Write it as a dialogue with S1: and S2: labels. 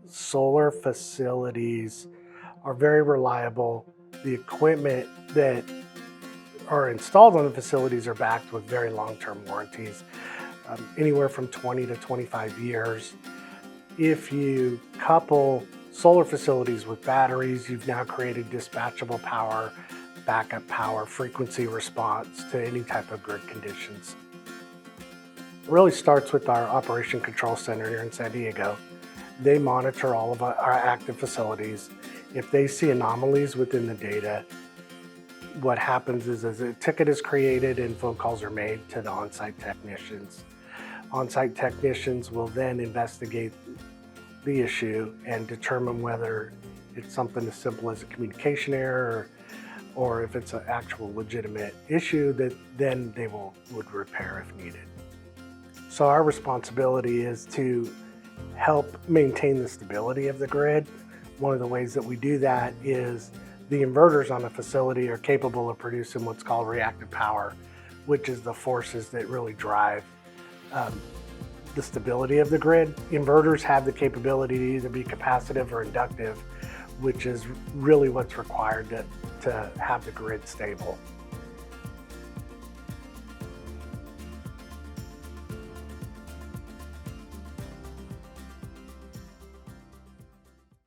S1: solar facilities are very reliable. The equipment that are installed on the facilities are backed with very long-term warranties, anywhere from 20 to 25 years. If you couple solar facilities with batteries, you've now created dispatchable power, backup power, frequency response to any type of grid conditions. It really starts with our Operation Control Center here in San Diego. They monitor all of our active facilities. If they see anomalies within the data, what happens is a ticket is created and phone calls are made to the on-site technicians. On-site technicians will then investigate the issue and determine whether it's something as simple as a communication error or if it's an actual legitimate issue that then they would repair if needed. So our responsibility is to help maintain the stability of the grid. One of the ways that we do that is the inverters on a facility are capable of producing what's called reactive power, which is the forces that really drive the stability of the grid. Inverters have the capability to either be capacitive or inductive, which is really what's required to have the grid stable.